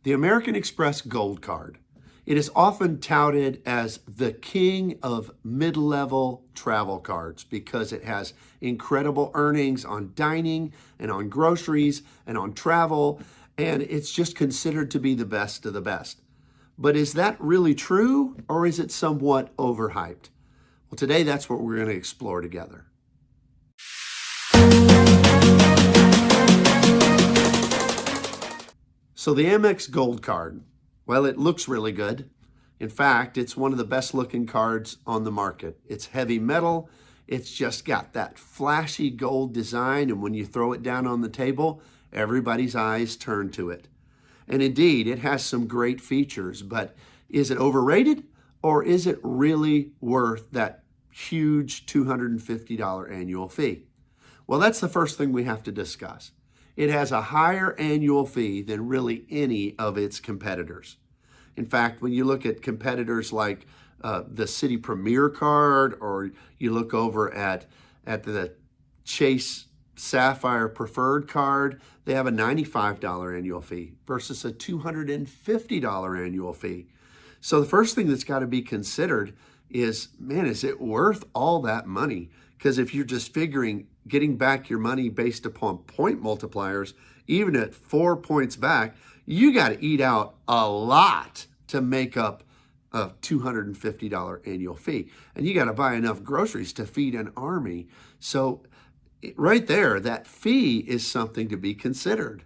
The American Express Gold Card. It is often touted as the king of mid-level travel cards because it has incredible earnings on dining and on groceries and on travel, and it's just considered to be the best of the best. But is that really true, or is it somewhat overhyped? Well, today that's what we're going to explore together. So the Amex Gold Card, well, it looks really good. In fact, it's one of the best looking cards on the market. It's heavy metal. It's just got that flashy gold design, and when you throw it down on the table, everybody's eyes turn to it. And indeed, it has some great features, but is it overrated, or is it really worth that huge $250 annual fee? Well, that's the first thing we have to discuss. It has a higher annual fee than really any of its competitors. In fact, when you look at competitors like the City Premier card, or you look over at the Chase Sapphire Preferred card, they have a $95 annual fee versus a $250 annual fee. So the first thing that's got to be considered is, man, is it worth all that money? Because if you're just figuring getting back your money based upon point multipliers, even at 4 points back, you got to eat out a lot to make up a $250 annual fee. And you got to buy enough groceries to feed an army. So right there, that fee is something to be considered.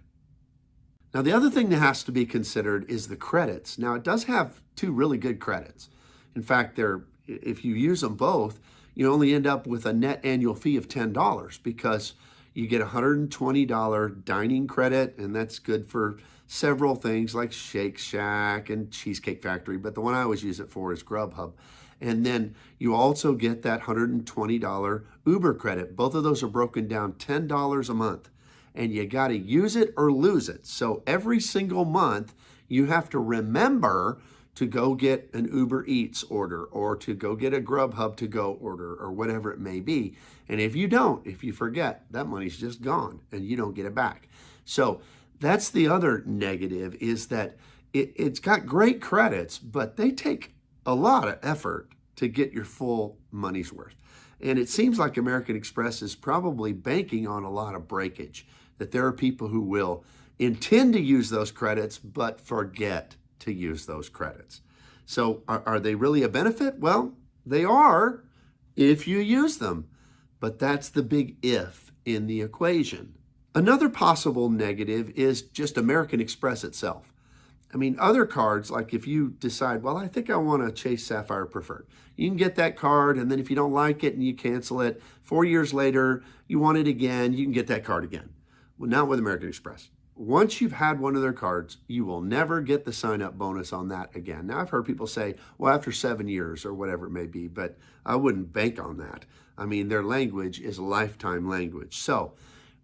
Now, the other thing that has to be considered is the credits. Now, it does have two really good credits. In fact, if you use them both, you only end up with a net annual fee of $10 because you get a $120 dining credit, and that's good for several things like Shake Shack and Cheesecake Factory, but the one I always use it for is Grubhub. And then you also get that $120 Uber credit. Both of those are broken down $10 a month, and you got to use it or lose it. So every single month, you have to remember to go get an Uber Eats order or to go get a Grubhub to go order or whatever it may be. And if you forget, that money's just gone and you don't get it back. So that's the other negative, is that it's got great credits, but they take a lot of effort to get your full money's worth. And it seems like American Express is probably banking on a lot of breakage, that there are people who will intend to use those credits but forget to use those credits. So are they really a benefit? Well, they are if you use them, but that's the big if in the equation. Another possible negative is just American Express itself. I mean, other cards, like if you decide, well, I think I want a Chase Sapphire Preferred, you can get that card, and then if you don't like it and you cancel it, 4 years later, you want it again, you can get that card again. Well, not with American Express. Once you've had one of their cards, you will never get the sign-up bonus on that again. Now, I've heard people say, well, after 7 years or whatever it may be, but I wouldn't bank on that. I mean, their language is lifetime language. So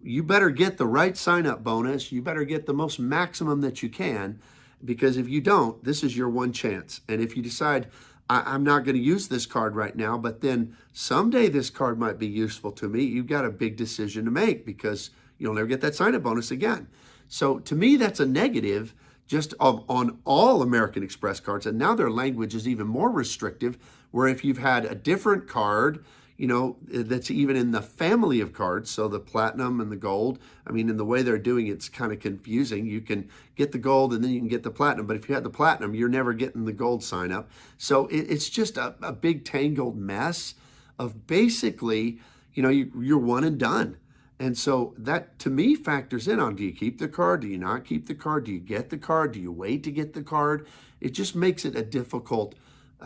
you better get the right sign-up bonus. You better get the most maximum that you can, because if you don't, this is your one chance. And if you decide, I'm not going to use this card right now, but then someday this card might be useful to me, you've got a big decision to make because you'll never get that sign-up bonus again. So to me, that's a negative just on all American Express cards. And now their language is even more restrictive, where if you've had a different card, that's even in the family of cards, so the platinum and the gold, I mean, in the way they're doing it's kind of confusing. You can get the gold and then you can get the platinum, but if you had the platinum, you're never getting the gold sign up. So it's just a big tangled mess of basically, you're one and done. And so that, to me, factors in on, do you keep the card? Do you not keep the card? Do you get the card? Do you wait to get the card? It just makes it a difficult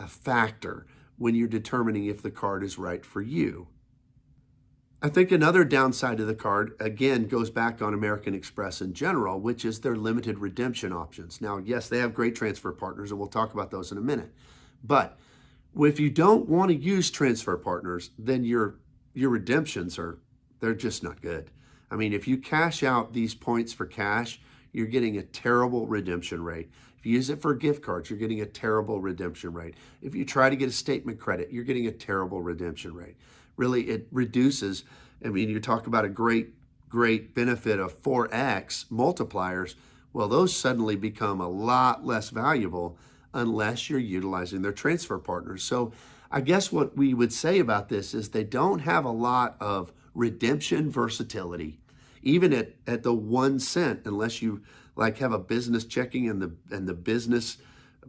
factor when you're determining if the card is right for you. I think another downside of the card, again, goes back on American Express in general, which is their limited redemption options. Now, yes, they have great transfer partners, and we'll talk about those in a minute. But if you don't want to use transfer partners, then your redemptions they're just not good. I mean, if you cash out these points for cash, you're getting a terrible redemption rate. If you use it for gift cards, you're getting a terrible redemption rate. If you try to get a statement credit, you're getting a terrible redemption rate. Really, it reduces. I mean, you talk about a great benefit of 4x multipliers. Well, those suddenly become a lot less valuable unless you're utilizing their transfer partners. So I guess what we would say about this is they don't have a lot of redemption versatility, even at the 1 cent, unless you like have a business checking and the business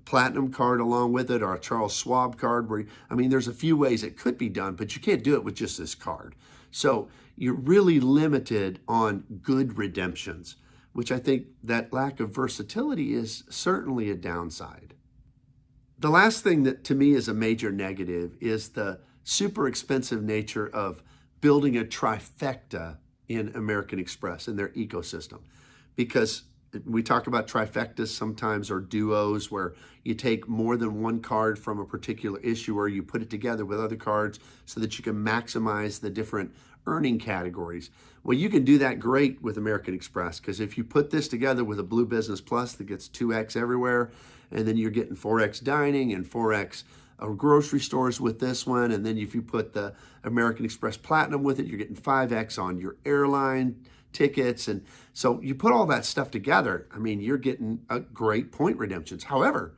platinum card along with it, or a Charles Schwab card where, I mean, there's a few ways it could be done, but you can't do it with just this card. So you're really limited on good redemptions, which I think that lack of versatility is certainly a downside. The last thing that to me is a major negative is the super expensive nature of building a trifecta in American Express and their ecosystem. Because we talk about trifectas sometimes, or duos, where you take more than one card from a particular issuer, you put it together with other cards so that you can maximize the different earning categories. Well, you can do that great with American Express, because if you put this together with a Blue Business Plus that gets 2x everywhere, and then you're getting 4x dining and 4x grocery stores with this one, and then if you put the American Express Platinum with it, you're getting 5x on your airline tickets. And so you put all that stuff together, I mean, you're getting a great point redemptions. However,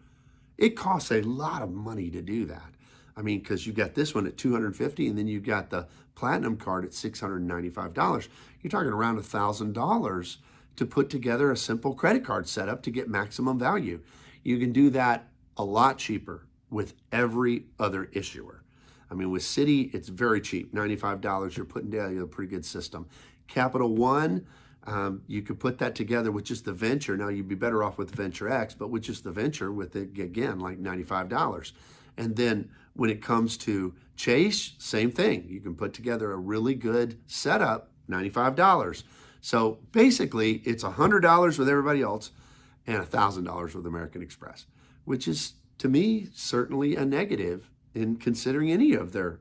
it costs a lot of money to do that. I mean, because you got this one at $250, and then you got the Platinum card at $695. You're talking around $1,000 to put together a simple credit card setup to get maximum value. You can do that a lot cheaper with every other issuer. I mean, with Citi, it's very cheap, $95. You're putting together a pretty good system. Capital One, you could put that together with just the Venture. Now, you'd be better off with Venture X, but with just the Venture, with it, again, like $95. And then when it comes to Chase, same thing. You can put together a really good setup, $95. So basically, it's $100 with everybody else and $1,000 with American Express, which is, to me, certainly a negative in considering any of their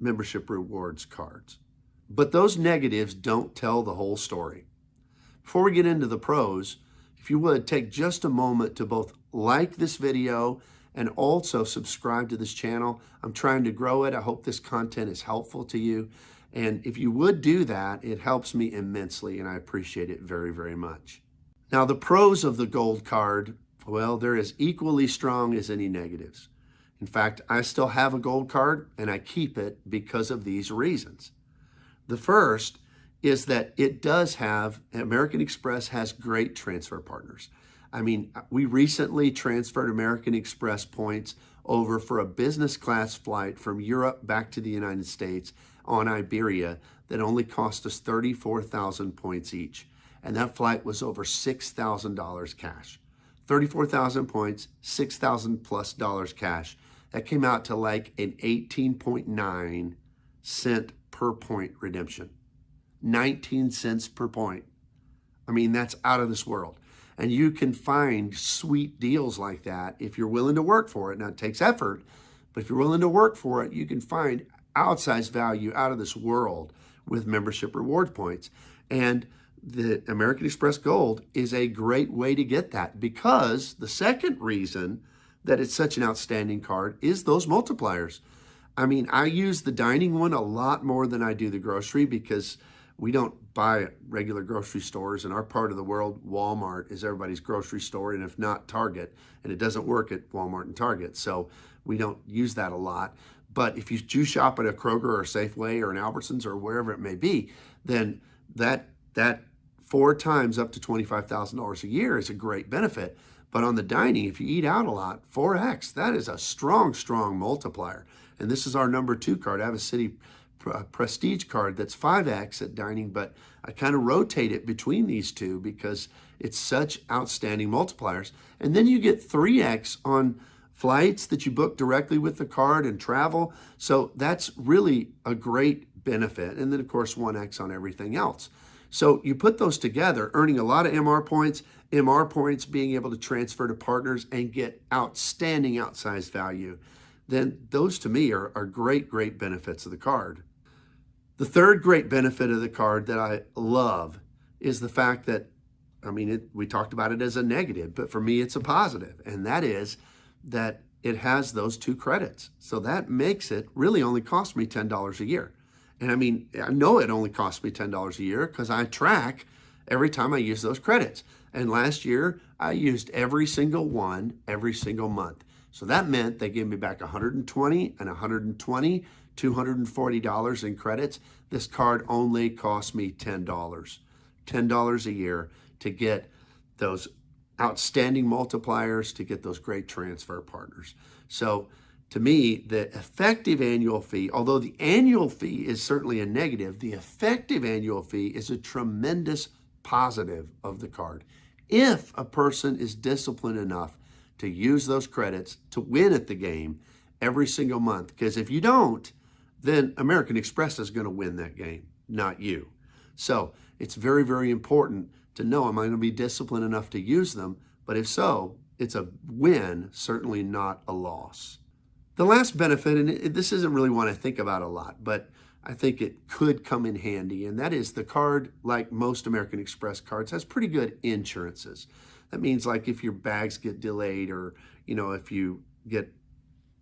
membership rewards cards. But those negatives don't tell the whole story. Before we get into the pros, if you would, take just a moment to both like this video and also subscribe to this channel. I'm trying to grow it. I hope this content is helpful to you. And if you would do that, it helps me immensely, and I appreciate it very, very much. Now, the pros of the gold card, well, they're as equally strong as any negatives. In fact, I still have a gold card, and I keep it because of these reasons. The first is that it does have, American Express has great transfer partners. I mean, we recently transferred American Express points over for a business class flight from Europe back to the United States on Iberia that only cost us 34,000 points each. And that flight was over $6,000 cash. 34,000 points, $6,000 plus cash. That came out to like an 18.9 cent per point redemption. 19 cents per point. I mean, that's out of this world. And you can find sweet deals like that if you're willing to work for it. Now, it takes effort, but if you're willing to work for it, you can find outsized value out of this world with membership reward points. And the American Express Gold is a great way to get that, because the second reason that it's such an outstanding card is those multipliers. I mean, I use the dining one a lot more than I do the grocery, because we don't buy at regular grocery stores. In our part of the world, Walmart is everybody's grocery store, and if not, Target. And it doesn't work at Walmart and Target, so we don't use that a lot. But if you do shop at a Kroger or a Safeway or an Albertsons or wherever it may be, then that 4 times up to $25,000 a year is a great benefit. But on the dining, if you eat out a lot, 4x, that is a strong, strong multiplier. And this is our number 2 card. I have a Citi Prestige card that's 5x at dining, but I kind of rotate it between these two because it's such outstanding multipliers. And then you get 3x on flights that you book directly with the card and travel. So that's really a great benefit. And then, of course, 1x on everything else. So you put those together, earning a lot of MR points being able to transfer to partners and get outstanding outsized value, then those to me are great, great benefits of the card. The third great benefit of the card that I love is the fact that, I mean, we talked about it as a negative, but for me, it's a positive. And that is that it has those 2 credits. So that makes it really only cost me $10 a year. And I mean, I know it only costs me $10 a year because I track every time I use those credits. And last year, I used every single one every single month. So that meant they gave me back 120 and 120, $240 in credits. This card only cost me $10 a year to get those outstanding multipliers, to get those great transfer partners. So to me, the effective annual fee, although the annual fee is certainly a negative, the effective annual fee is a tremendous positive of the card. If a person is disciplined enough to use those credits to win at the game every single month, because if you don't, then American Express is going to win that game, not you. So it's very, very important to know, am I going to be disciplined enough to use them? But if so, it's a win, certainly not a loss. The last benefit, and this isn't really one I think about a lot, but I think it could come in handy, and that is the card, like most American Express cards, has pretty good insurances. That means like if your bags get delayed, or if you get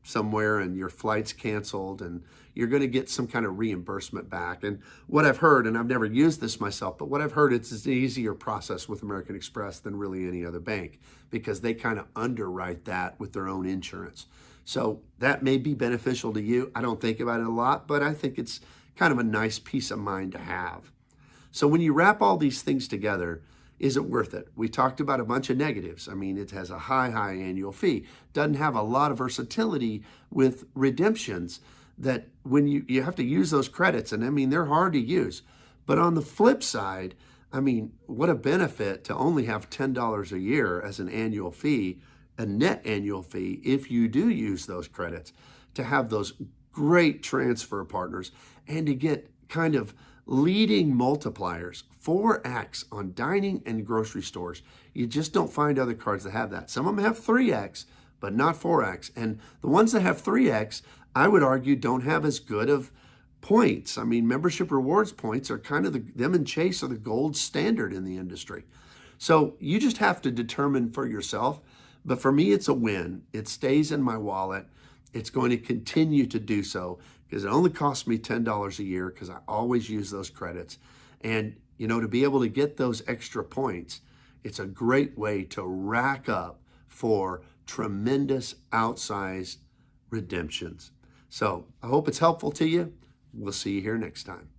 somewhere and your flight's canceled, and you're going to get some kind of reimbursement back. And what I've heard, and I've never used this myself, but what I've heard, it's an easier process with American Express than really any other bank, because they kind of underwrite that with their own insurance. So that may be beneficial to you. I don't think about it a lot, but I think it's kind of a nice peace of mind to have. So when you wrap all these things together, is it worth it? We talked about a bunch of negatives. I mean, it has a high annual fee. Doesn't have a lot of versatility with redemptions, that when you have to use those credits, and I mean, they're hard to use. But on the flip side, I mean, what a benefit to only have $10 a year as an annual fee, a net annual fee, if you do use those credits, to have those great transfer partners, and to get kind of leading multipliers, 4x on dining and grocery stores. You just don't find other cards that have that. Some of them have 3x, but not 4x. And the ones that have 3x, I would argue, don't have as good of points. I mean, membership rewards points are kind of them and Chase are the gold standard in the industry. So you just have to determine for yourself. But for me, it's a win. It stays in my wallet. It's going to continue to do so, because it only costs me $10 a year, because I always use those credits. And, to be able to get those extra points, it's a great way to rack up for tremendous outsized redemptions. So I hope it's helpful to you. We'll see you here next time.